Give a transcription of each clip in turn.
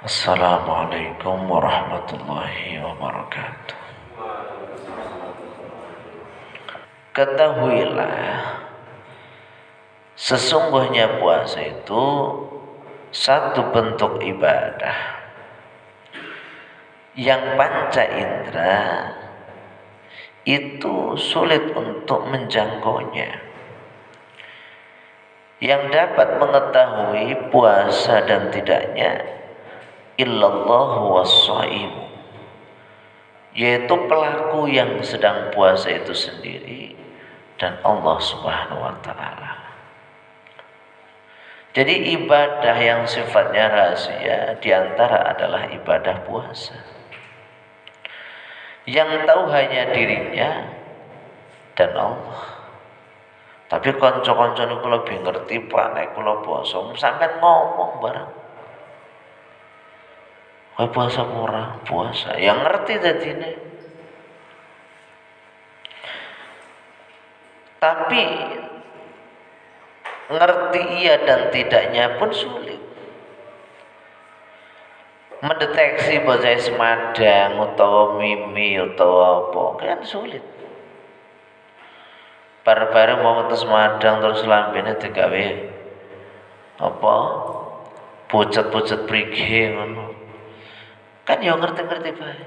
Assalamualaikum warahmatullahi wabarakatuh. Ketahuilah, sesungguhnya puasa itu satu bentuk ibadah yang panca indera itu sulit untuk menjangkaunya. Yang dapat mengetahui puasa dan tidaknya illallahu was-shaimu, yaitu pelaku yang sedang puasa itu sendiri dan Allah Subhanahu wa taala. Jadi ibadah yang sifatnya rahasia diantara adalah ibadah puasa. Yang tahu hanya dirinya dan Allah. Tapi konco-konco niku lebih ngerti Pak nek kula puasa, sampean ngomong bareng. Kowe puasa ora? Puasa. Yang ngerti dadine. Tapi ngerti iya dan tidaknya pun sulit. Mendeteksi bahasa semadang utawa mimi utawa apa kan sulit. Bareng-bareng mau metu semadang terus lambene digawe apa? Pucet-pucet prige ngono. Kan ya ngerti-ngerti bae.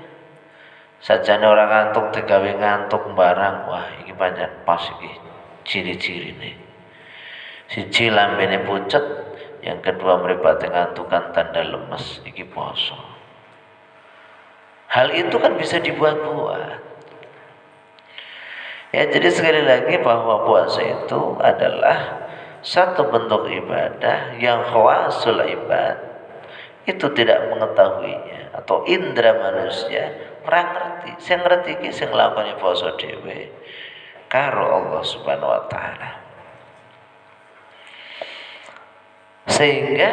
Sajane orang ngantuk digawe ngantuk barang. Wah, iki pancen pas iki ciri-cirine. Siji lambene pucet, yang kedua mripate ngantukan tanda lemes, iki poso. Hal itu kan bisa dibuat-buat. Ya, jadi sekali lagi bahwa puasa itu adalah satu bentuk ibadah yang khawasul ibad itu tidak mengetahuinya, atau indera manusia orang ngerti. Sing ngerti iki sing nglakoni poso dhewe karo Allah Subhanahu wa taala. Sehingga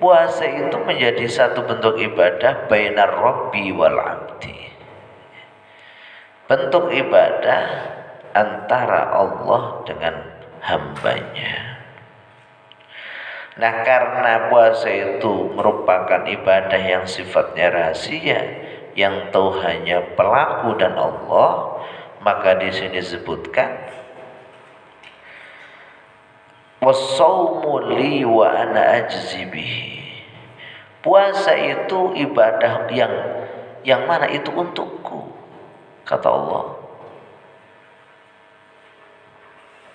puasa itu menjadi satu bentuk ibadah bainar rabbi wal abdi. Bentuk ibadah antara Allah dengan hambanya. Nah, karena puasa itu merupakan ibadah yang sifatnya rahasia, yang tahu hanya pelaku dan Allah, maka di sini disebutkan was-shaumu li wa ana ajzi bihi. Puasa itu ibadah yang mana itu untukku, kata Allah.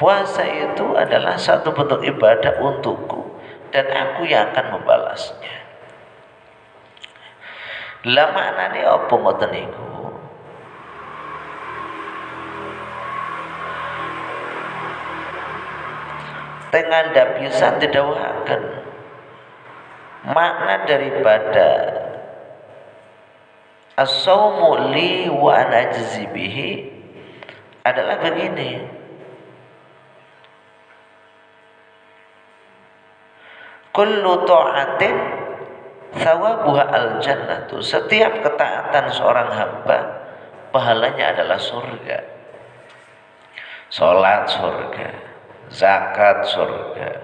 Puasa itu adalah satu bentuk ibadah untukku dan aku yang akan membalasnya. Lah maknane apa ngoten niku? Tengandap pisan didhawuhaken. Makna daripada as-shaumu li wa ana ajzi bihi adalah begini. Kullu ta'atin thawabuha al-jannatu. Setiap ketaatan seorang hamba pahalanya adalah surga. Salat surga, zakat surga,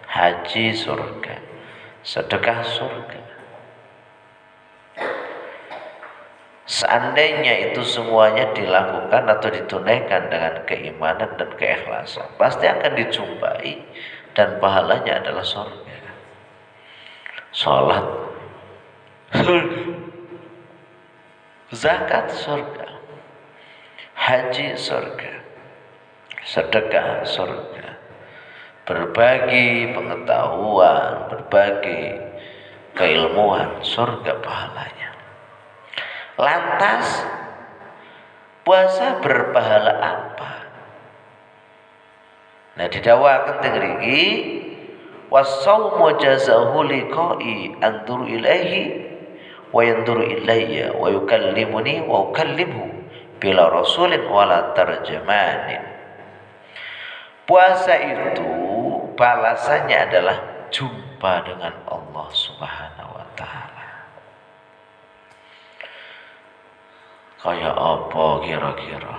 haji surga, sedekah surga. Seandainya itu semuanya dilakukan atau ditunaikan dengan keimanan dan keikhlasan, pasti akan dijumpai dan pahalanya adalah surga. Salat surga, zakat surga, haji surga, sedekah surga, berbagi pengetahuan, berbagi keilmuan, surga pahalanya. Lantas puasa berpahala apa? Nah, didhawaken teng mriki was-shaumu jazahu liqa'i anzuru ilaihi wa yanzuru ilayya wa yukallimuni wa ukallimhu bila rasulin wala tarjamanin. Puasa itu balasannya adalah jumpa dengan Allah Subhanahu wa taala. Kaya apa kira-kira?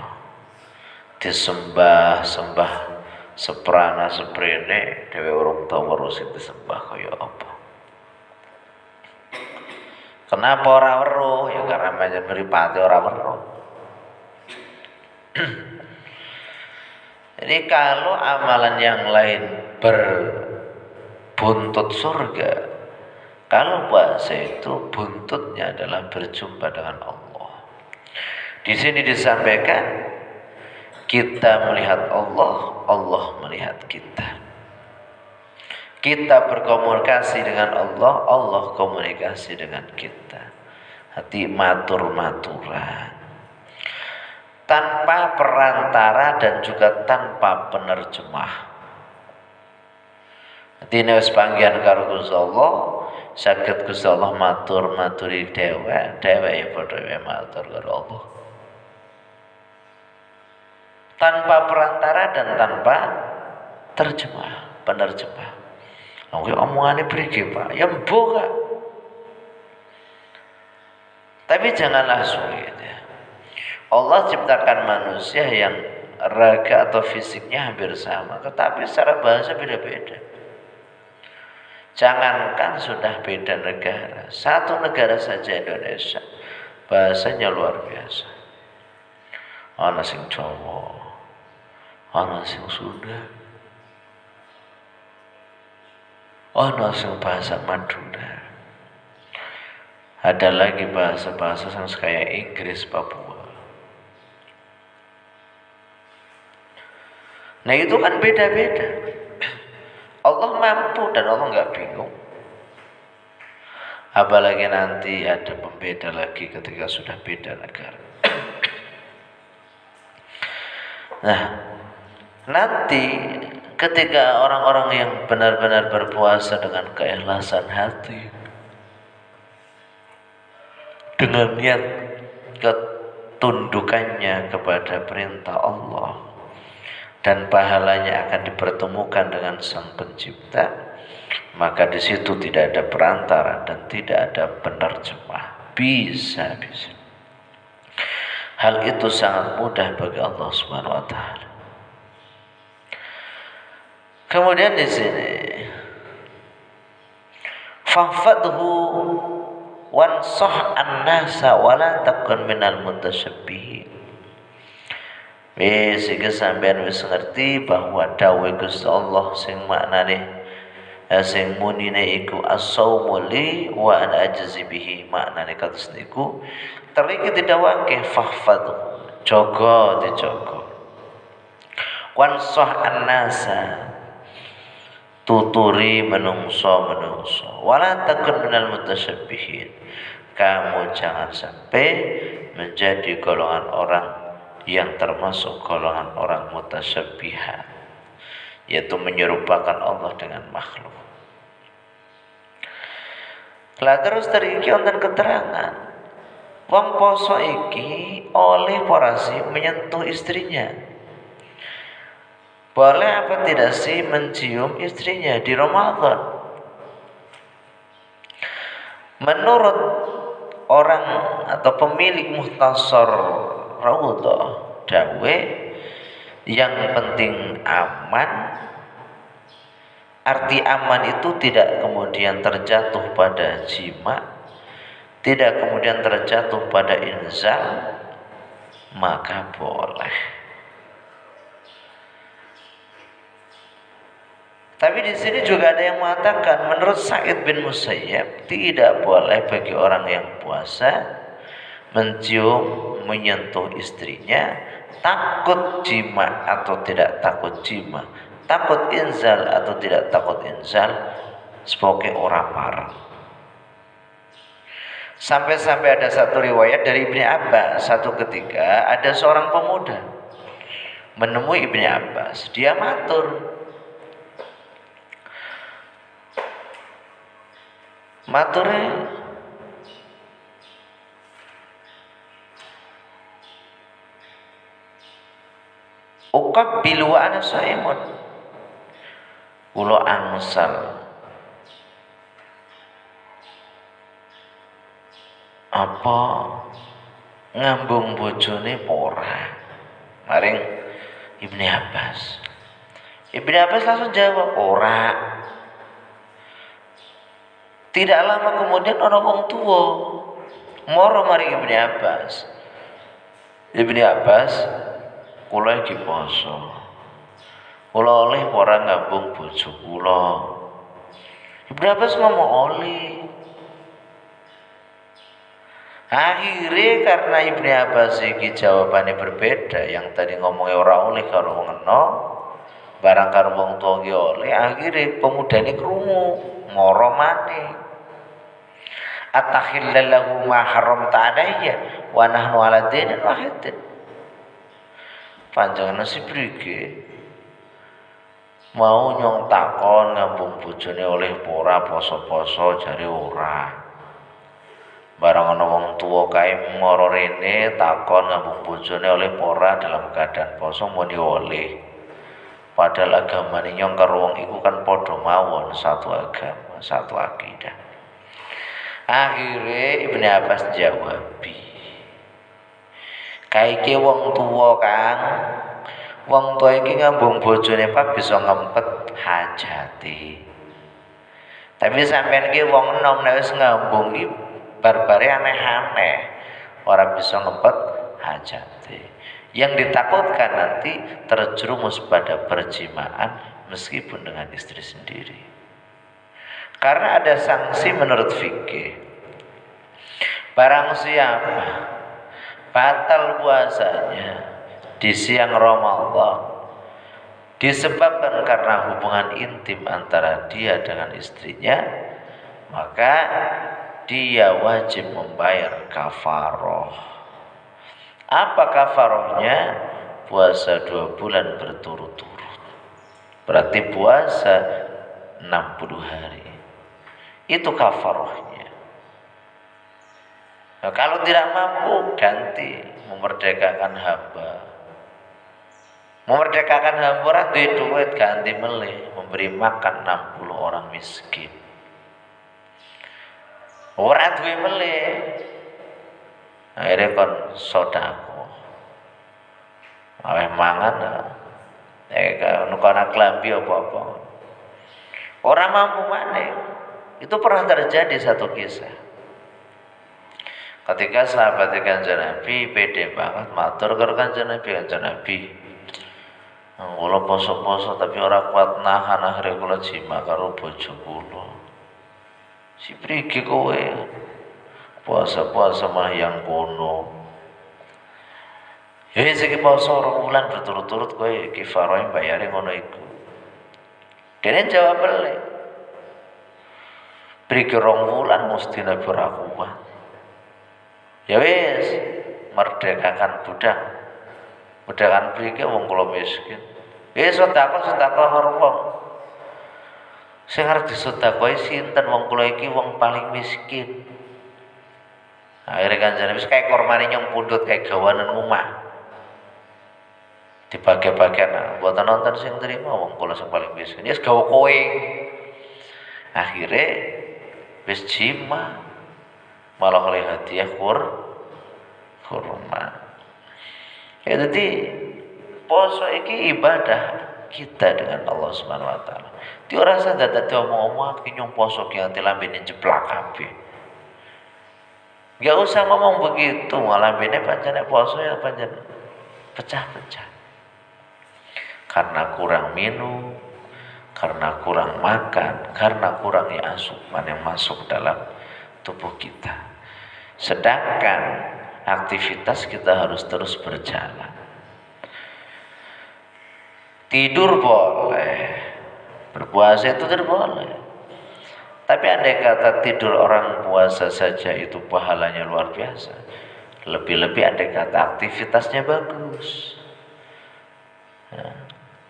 Disembah-sembah seprana seprene dhewe urung tau weruh sing disembah kaya apa. Kenapa ora weruh? Ya karena pancen mripate ora weruh. Jadi kalau amalan yang lain berbuntut surga, kalau puasa itu buntutnya adalah berjumpa dengan Allah. Di sini disampaikan kita melihat Allah, Allah melihat kita. Kita berkomunikasi dengan Allah, Allah komunikasi dengan kita. Hati matur-maturan. Tanpa perantara dan juga tanpa penerjemah. Hati ini panggihan karo Gusti Allah, saged Gusti Allah matur-maturi dhewek ya padha matur karo Allah. Tanpa perantara dan tanpa penerjemah. Oke, omongannya priki Pak, ya mbok Kak. Tapi janganlah sulit ya. Allah ciptakan manusia yang raga atau fisiknya hampir sama, tetapi secara bahasa beda-beda. Jangankan sudah beda negara, satu negara saja Indonesia, bahasanya luar biasa. Ana sing Jawa, ana sing Sunda, ana sing bahasa Madura. Ada lagi bahasa-bahasa yang kayak Inggris, Papua. Nah itu kan beda-beda. Allah mampu dan Allah nggak bingung. Apalagi nanti ada pembeda lagi ketika sudah beda negara. Nah, nanti ketika orang-orang yang benar-benar berpuasa dengan keikhlasan hati, dengan niat ketundukannya kepada perintah Allah, dan pahalanya akan dipertemukan dengan Sang Pencipta, maka di situ tidak ada perantara dan tidak ada penerjemah. Bisa. Hal itu sangat mudah bagi Allah Subhanahu wa taala. Kemudian di sini fafadhu wansah an-nasa wala takun minal mutasyabbihin. Wis iki sampean wis ngerti bahwa dawuh Gusti Allah sing maknane sing munine iku as-saumu li wa ana ajzi bihi, maknane kados niku teriki didhawuhake fahfadhu, jaga dijaga. Wansah an-nasa, tuturi menungso wala takun minal mutasyabbihin, kamu jangan sampai menjadi golongan orang yang termasuk golongan orang mutasyabbihan, yaitu menyerupakan Allah dengan makhluk. Lah terus teriki wonten keterangan wong poso iki oleh porasi menyentuh istrinya. Boleh apa tidak sih mencium istrinya di Ramadan? Menurut orang atau pemilik Mukhtasar Raudhah dawe, yang penting aman. Arti aman itu tidak kemudian terjatuh pada jima, tidak kemudian terjatuh pada inzal, maka boleh. Tapi di sini juga ada yang mengatakan, menurut Sa'id bin Musayyab, tidak boleh bagi orang yang puasa mencium, menyentuh istrinya, takut jima atau tidak takut jima, takut inzal atau tidak takut inzal, sebagai orang parang. Sampai-sampai ada satu riwayat dari Ibnu Abbas, satu ketika ada seorang pemuda menemui Ibnu Abbas, dia maturnya uqabbilu wa ana shaimun, kula angsal apa ngambung bojone ora. Maring Ibnu Abbas langsung jawab ora. Tidak lama kemudian orang wong tua Moro mari Ibnu Abbas. Ibnu Abbas, kula iki poso. Kula oleh ora ngambung bojo kula. Ibnu Abbas ngomong oleh. Akhirnya karena Ibnu Abbas iki jawabannya berbeda, yang tadi ngomongnya ora oleh karo wong eno, barang karo wong tuwa ki oleh, akhirnya pemuda ini krungu, moro maneh. Atakhillallahu ma haramta alayya wa nahnu ala dinin wahidin. Panjenengan si prike mau nyong takon ngambung bojone oleh ora poso-poso jare ora. Barang ana wong tuwa kae mara rene takon ngambung bojone oleh ora dalam keadaan poso muni oleh. Padahal agamane nyong karo wong iku kan padha mawon, satu agama, satu akidah. Akhirnya Ibnu Abbas jawab, kaike wong tuwa Kang, wong tuwa iki ngambung bojone Pak bisa ngempet hajate. Tapi sampean iki wong enom nek wis ngambung iki barbare aneh-aneh, ora bisa ngempet hajate. Yang ditakutkan nanti terjerumus pada perjimaan meskipun dengan istri sendiri. Karena ada sanksi menurut fikih. Barang siapa batal puasanya di siang Ramadan disebabkan karena hubungan intim antara dia dengan istrinya, maka dia wajib membayar kafaroh. Apa kafarohnya? Puasa 2 bulan berturut-turut. Berarti puasa 60 hari. Itu kafarohnya. Nah, kalau tidak mampu, ganti memerdekakan hamba. Memerdekakan hamba duit ganti melih, memberi makan 60 orang miskin. Ora duwe melih. Akhirnya kon sodako. Aweh mangan. Kono klambi apa-apa. Orang mampu maneh. Itu pernah terjadi satu kisah. Ketika sahabat Kanjeng Nabi pede banget matur karo Kanjeng Nabi. Kula poso-poso tapi ora kuat nahan, akhirnya kula jima karo bojo kula. Si priki kowe puasa-puasa malah yang kono. Ya iki poso 2 bulan berturut-turut kowe kifaroh bayare ngono iku. Dene jawab belek. Priki 2 bulan mesti nek ora kuat. Ya wis, merdekakan budak. Budakan priki wong kula miskin. Sedekah karo wong. Sing arep disedekahi sinten wong kula iki wong paling miskin. Akhirnya Kanjeng Nabi kayak kormane nyong pundut kayak gawanan omah. Dibagi-bagian mboten nonton sing terima wong kula sing paling miskin. Ya gawa kowe. Akhirnya wis jima malah oleh hadiah kurma. Ya jadi poso iki ibadah kita dengan Allah Subhanahu wa taala. Ti ora sadar dadi omong-omong ki nyong poso ki ati lambene jeblak kabeh. Gak usah ngomong begitu, malah bene pancen poso ya pancen pecah-pecah. Karena kurang minum, karena kurang makan, karena kurangnya asupan yang masuk dalam tubuh kita. Sedangkan aktivitas kita harus terus berjalan. Tidur boleh, berpuasa itu tidak boleh. Tapi andai kata tidur orang puasa saja itu pahalanya luar biasa. Lebih-lebih andai kata aktivitasnya bagus.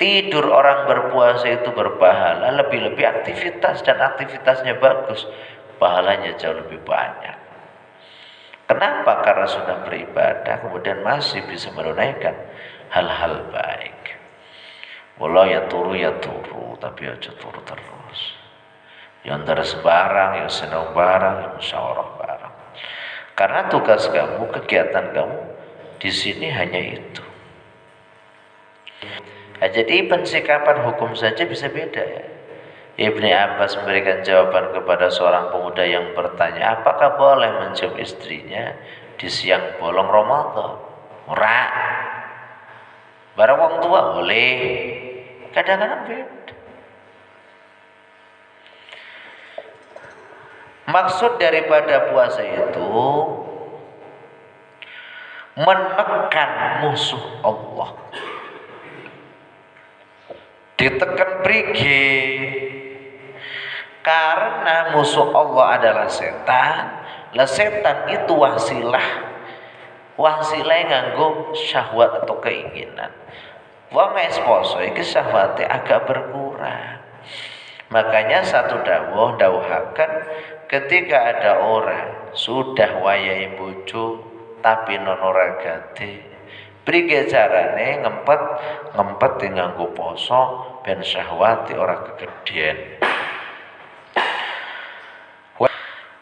Tidur orang berpuasa itu berpahala, lebih-lebih aktivitas dan aktivitasnya bagus. Pahalanya jauh lebih banyak. Kenapa? Karena sudah beribadah kemudian masih bisa menunaikan hal-hal baik. Walau ya turu, tapi aja turu terus. Yang terus barang, yang senang barang, yang musyawarah barang. Karena tugas kamu, kegiatan kamu di sini hanya itu. Nah, jadi pensikapan hukum saja bisa beda ya. Ibni Abbas memberikan jawaban kepada seorang pemuda yang bertanya, apakah boleh mencium istrinya di siang bolong Ramadan? Ora. Barang wong tua boleh. Kadang-kadang beda. Maksud daripada puasa itu menekan musuh Allah. Ditekan prige. Karena musuh Allah adalah setan. Lah setan itu wasilah nganggo syahwat atau keinginan. Wong es poso iki syahwate agak berkurang. Makanya satu dawuhaken ketika ada orang sudah wayahe bojo tapi nono ragate, prige carane ngempet nganggo poso ben syahwate ora kegedhen.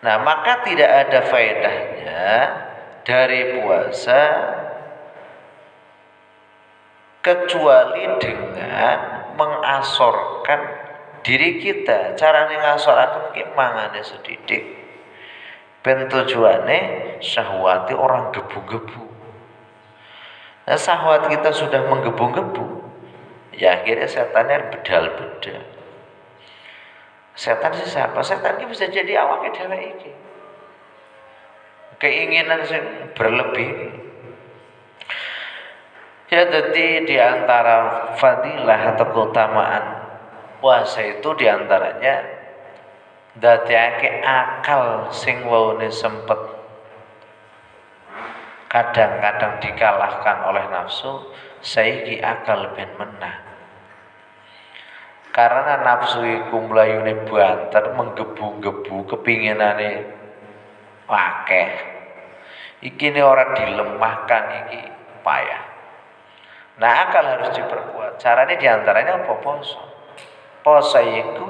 Nah, maka tidak ada faedahnya dari puasa kecuali dengan mengasorkan diri kita. Carane ngasoraken ki mangane sedidik. Ben tujuane syahwate orang gebu-gebu. Nah, syahwat kita sudah menggebu-gebu, ya akhirnya setannya bedal-bedal. Setan sih siapa? Setan ini bisa jadi awake dhewe iki. Keinginan yang berlebih. Ya, jadi di antara fadilah atau keutamaan puasa itu diantaranya dadekake akal sing waune sempet kadang-kadang dikalahkan oleh nafsu, saiki akal ben menang. Karena nafsu iku mlayune banter, menggebu-gebu kepinginane akeh. Iki ne ora dilemahkan iki payah. Nah, akal harus diperkuat. Caranya diantaranya apa? Poso. Poso itu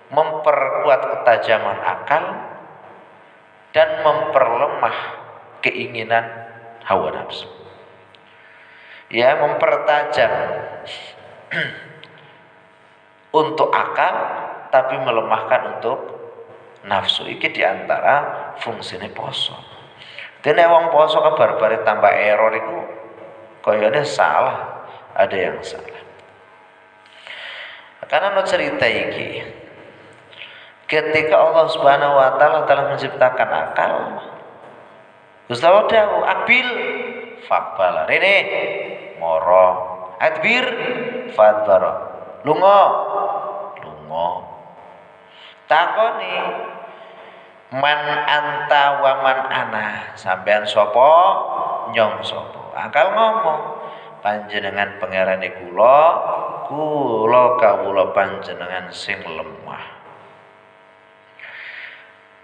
memperkuat ketajaman akal dan memperlemah keinginan hawa nafsu. Ya, mempertajam untuk akal tapi melemahkan untuk nafsu. Iki diantara fungsine poso. Dene wong poso kabar-bare tambah error iku kayane salah, ada yang salah. Karena no cerita iki ketika Allah Subhanahu wa taala telah menciptakan akal, Gustawa dawu akbil faqbala rene moro adbir fadbara lunga takoni man anta wa man ana, sampean sapa nyong sapa. Akal ngomong panjenengan pangerane kula kawula panjenengan sing lemah.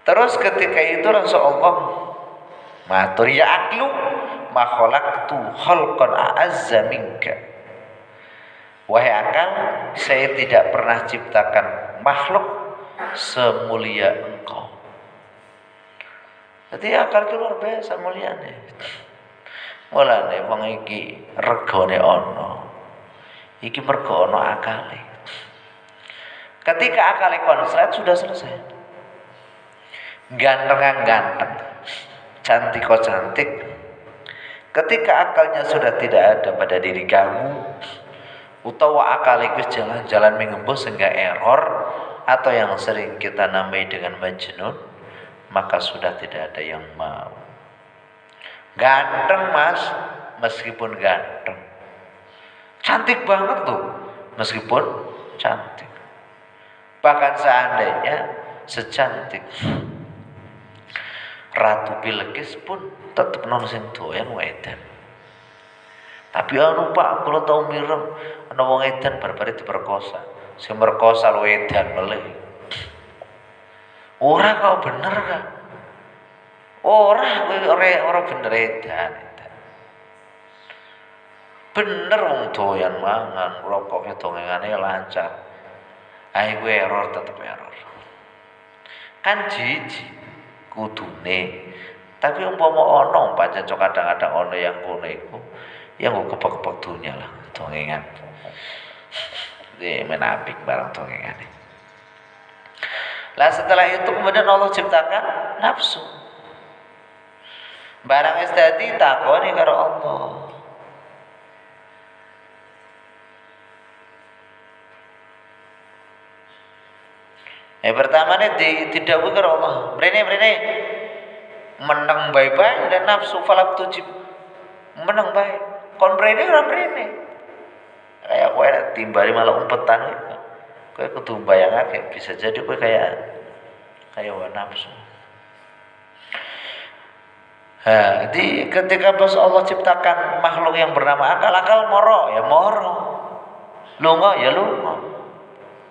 Terus ketika itu Rasulullah matur ya aklu ma khalaqtu khalqan a'azza minka. Wahai akal, saya tidak pernah ciptakan makhluk semulia engkau. Jadi akal itu luar biasa muliane. Mulane wong iki regane ana. Iki mergo ana akale. Ketika akale konslet sudah selesai. Ganteng, cantik cantik. Ketika akalnya sudah tidak ada pada diri kamu, utawa akal iku jalan-jalan mengembus sehingga error atau yang sering kita namai dengan majnun, maka sudah tidak ada yang mau. Ganteng mas, meskipun ganteng. Cantik banget tuh, meskipun cantik. Bahkan seandainya secantik Ratu Bilqis pun tetap non sing doyan wedan. Tapi anu Pak, kula tau mireng ana wong edan barbare diperkosa. Sing merkosa wedan meleh. Ora kok bener kan? Ora bener edan. Bener wong doyan mangan, rokoke dongengane lancar. Ae kuwi error tetep error. Kan jiji kudune. Tapi umpama ana pancen kadang-kadang ana yang kono iku yang gue kepek-kepek dunia lah dongengan. Menapik barang dongengan. Lah setelah itu kemudian Allah ciptakan nafsu. Barang wis dadi takoni karo Allah. Pertama nih didhawuhi karo Allah, mrene meneng bae-bae dan nafsu falak tujib. Meneng bae. Kon mrene ora mrene. Kayak kowe nek timbali malah umpetan kowe kudu bayangake bisa jadi kowe kayak nafsu. Jadi ketika pas Allah ciptakan makhluk yang bernama akal moro ya moro. Lunga ya lunga.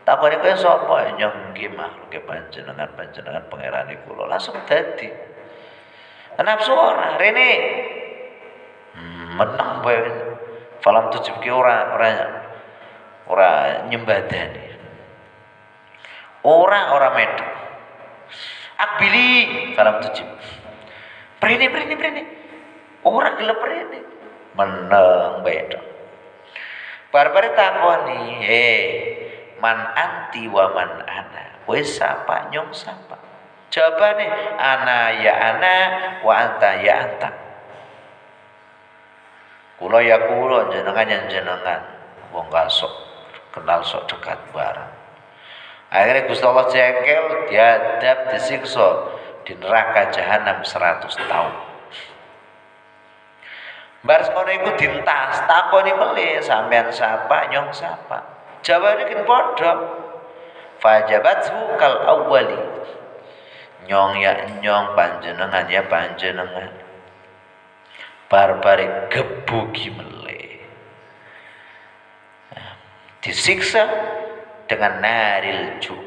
Takone kowe sapa? Nyong nggih makhluk panjenengan pangerane kula. Langsung dadi. Nafsu ora rene. Menang bae. Falam tujib ki ora nyembadani. Ora medu. Akbili falam tujib. Prene. Ora gelem prene. Meneng bae to. Barbare takoni, man anti wa man ana. Kowe sapa nyong sapa? Jawabane ana ya ana wa anta ya anta. Kula ya kula jenengan. Wong sok kenal sok dekat bareng. Akhirnya Gusti Allah jengkel, diadab, disiksa di neraka jahanam 100 tahun. Bar sekono iku dintas, takoni melih sampean sapa nyong sapa. Jawabane kin padha. Fajabathu kal awwali. Nyong ya nyong, panjenengan ya panjenengan. Barbare gebuki meleh. Disiksa dengan naril ju.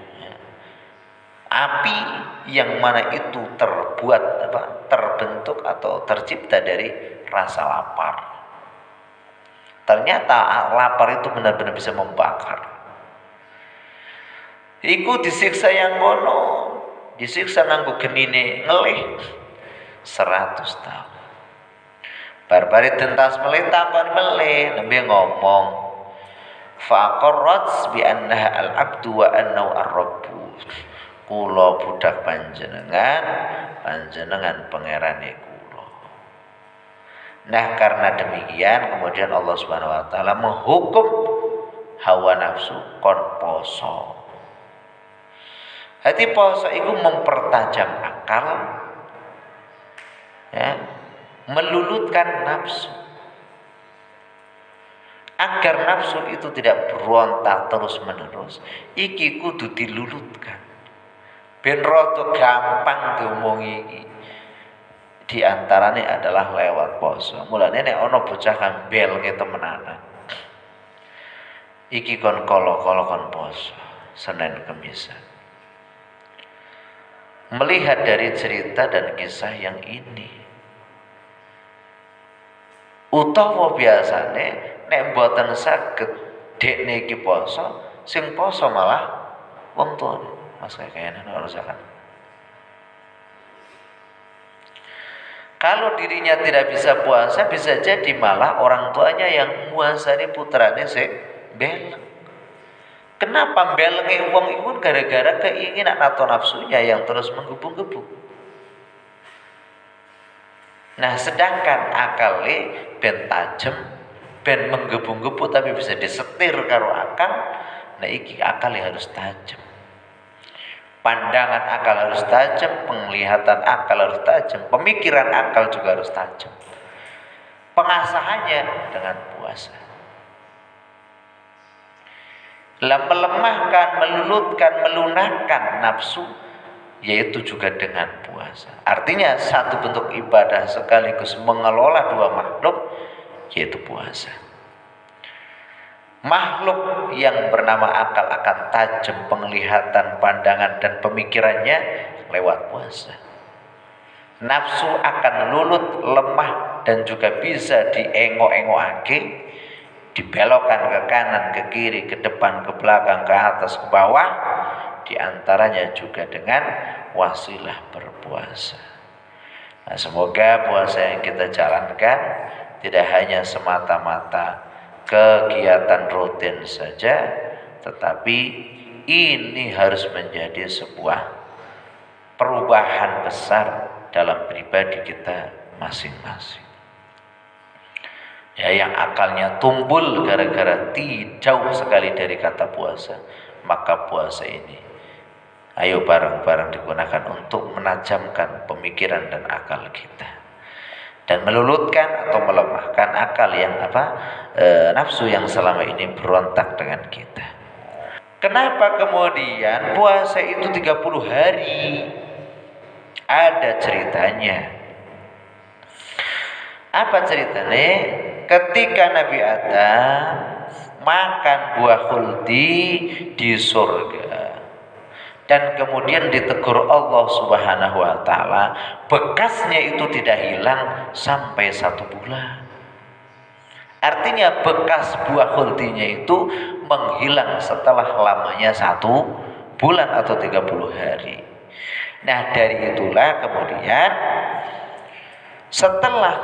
Api yang mana itu terbentuk atau tercipta dari rasa lapar. Ternyata lapar itu benar-benar bisa membakar. Iku disiksa yang kono, disiksa nganggo genine ngelih 100 tahun. Barbari tentas melih takon melih nembe ngomong faqarrat bi annaha al-abdu wa annahu ar-rabbu. Kula budak panjenengan pangerane kula. Nah, karena demikian kemudian Allah Subhanahu wa taala menghukum hawa nafsu kon poso. Hati poso itu mempertajam akal, ya, melulutkan nafsu. Agar nafsu itu tidak berontak terus-menerus, iki kudu dilulutkan. Ben rada gampang diomongi iki. Di antaranya adalah lewat poso. Mulane nek ana bocah kambelke temenanan. Iki kon kala-kala kon poso, Senin Kemisan. Melihat dari cerita dan kisah yang ini, utawa biasane nek mboten saged dekne iki poso, sing poso malah wong tuane. Mas kayaknya urusan. Kalau dirinya tidak bisa puasa, bisa jadi malah orang tuanya yang muasani putrane sing beleng. Kenapa belenge wong iku gara-gara keinginan atau nafsunya yang terus menggebu-gebu. Nah, sedangkan akale ben tajem, ben menggebu-gebu tapi bisa disetir karo akal. Nah, iki akale harus tajem. Pandangan akal harus tajam, penglihatan akal harus tajam, pemikiran akal juga harus tajam. Pengasahannya dengan puasa. Melemahkan, melulutkan, melunakkan nafsu, yaitu juga dengan puasa. Artinya satu bentuk ibadah sekaligus mengelola dua makhluk, yaitu puasa. Makhluk yang bernama akal akan tajam penglihatan, pandangan, dan pemikirannya lewat puasa. Nafsu akan lulut, lemah, dan juga bisa diengok-engokake, dibelokkan ke kanan, ke kiri, ke depan, ke belakang, ke atas, ke bawah. Di antaranya juga dengan wasilah berpuasa. Nah, semoga puasa yang kita jalankan tidak hanya semata-mata kegiatan rutin saja, tetapi ini harus menjadi sebuah perubahan besar dalam pribadi kita masing-masing. Ya, yang akalnya tumpul gara-gara jauh sekali dari kata puasa, maka puasa ini ayo bareng-bareng digunakan untuk menajamkan pemikiran dan akal kita, dan melulutkan atau melemahkan akal yang nafsu yang selama ini berontak dengan kita. Kenapa kemudian puasa itu 30 hari? Ada ceritanya. Apa ceritanya? Ketika Nabi Adam makan buah khuldi di surga, dan kemudian ditegur Allah Subhanahu wa ta'ala, bekasnya itu tidak hilang sampai 1 bulan. Artinya bekas buah khuldinya itu menghilang setelah lamanya 1 bulan atau 30 hari. Nah, dari itulah kemudian setelah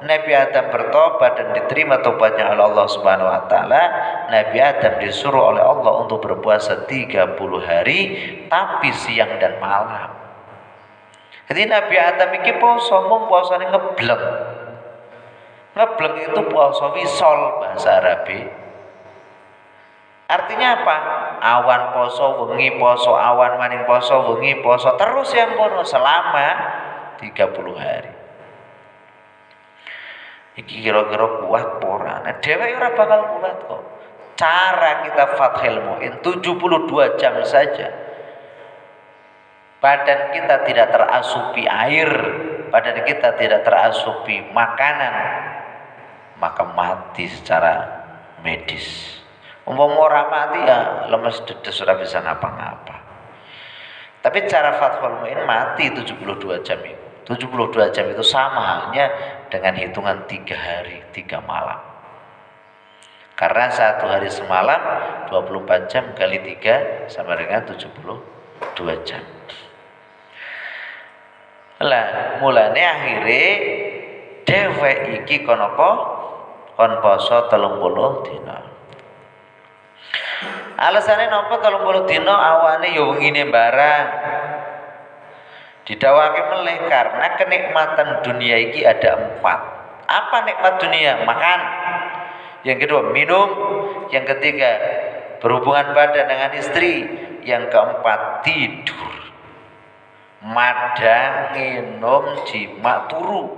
Nabi Adam bertobat dan diterima tobatnya oleh Allah Subhanahu wa ta'ala, Nabi Adam disuruh oleh Allah untuk berpuasa 30 hari tapi siang dan malam. Jadi Nabi Adam iki poso mung puasane ngebleng. Ngebleng itu puasa wisol bahasa Arabi. Artinya apa? Awan poso, wengi poso, awan maning poso, wengi poso, terus yang kono selama 30 hari. Iki kira-kira kuat ora? Nah, dheweke ora bakal kuat kok. Cara kita Fathul Muin 72 jam saja. Badan kita tidak terasupi air, badan kita tidak terasupi makanan, maka mati secara medis. Umpama ora mati ya lemes dedes ora bisa ngapa-ngapa. Tapi cara Fathul Muin mati 72 jam itu. 72 jam itu sama halnya dengan hitungan 3 hari 3 malam. Karena 1 hari semalam 24 jam kali 3 sama dengan 72 jam. Lah mulane akhire dhewek iki kon apa? Kon poso 30 dina. Alasane napa 30 dina awane ya wengine barang. Didawake melih karena kenikmatan dunia iki ada 4. Apa nikmat dunia? Makan. Yang kedua minum. Yang ketiga berhubungan badan dengan istri. Yang keempat tidur. Madang, minum, jima, turu.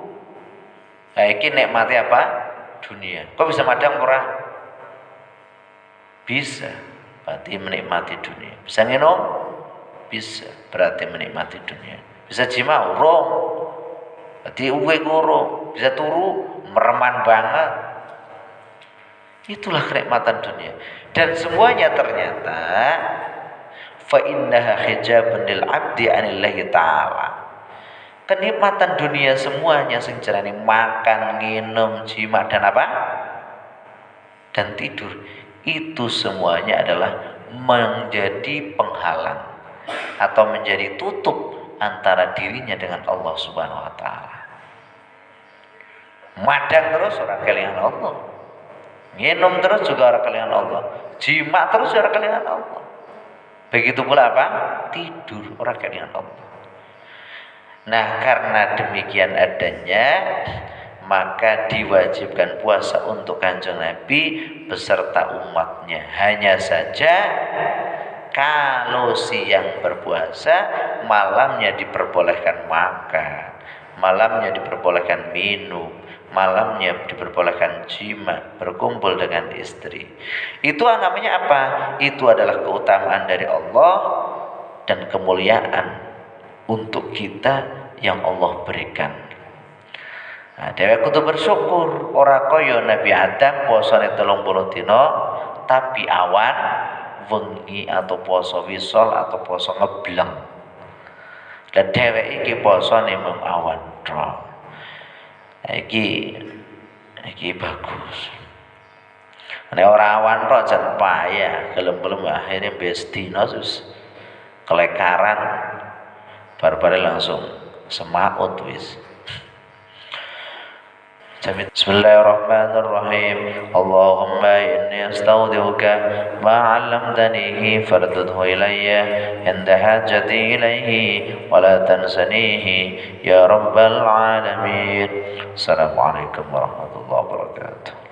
Nah, iki nikmati apa? Dunia. Kok bisa madang ora? Bisa. Berarti menikmati dunia. Bisa minum? Bisa. Berarti menikmati dunia. Bisa jima urung. Berarti uwe urung. Bisa turu mereman banget. Itulah kenikmatan dunia. Dan semuanya ternyata fa innaha hijabun lil 'abdi 'anillahi ta'ala. Kenikmatan dunia semuanya sing jarane makan, minum, jima dan apa? Dan tidur. Itu semuanya adalah menjadi penghalang atau menjadi tutup antara dirinya dengan Allah Subhanahu wa ta'ala. Madang terus ora kelingan Allah. Minum terus juga ora kelingan Allah. Jima terus ora kelingan Allah. Begitu pula apa? Tidur ora kelingan Allah. Nah, karena demikian adanya, maka diwajibkan puasa untuk Kanjeng Nabi beserta umatnya. Hanya saja kalau siang berpuasa, malamnya diperbolehkan makan, malamnya diperbolehkan minum, malamnya diperbolehkan jima, berkumpul dengan istri. Itu namanya apa? Itu adalah keutamaan dari Allah dan kemuliaan untuk kita yang Allah berikan. Nah, dhewek kudu bersyukur, ora kaya Nabi Adam posone 30 dina tapi awan wengi atau poso wisol atau poso ngebleng. Dan dhewek iki posone mung awan tok. Iki bagus. Nek ora awan tok jan payah, gelem-gelem akhirnya wis dina terus kelekaran. Bar-bare langsung semaut wis. بسم الله الرحمن الرحيم اللهم إني أستودعك ما علمتنيه فردده إلي عند حاجتي إليه ولا تنسنيه يا رب العالمين. السلام عليكم ورحمة الله وبركاته.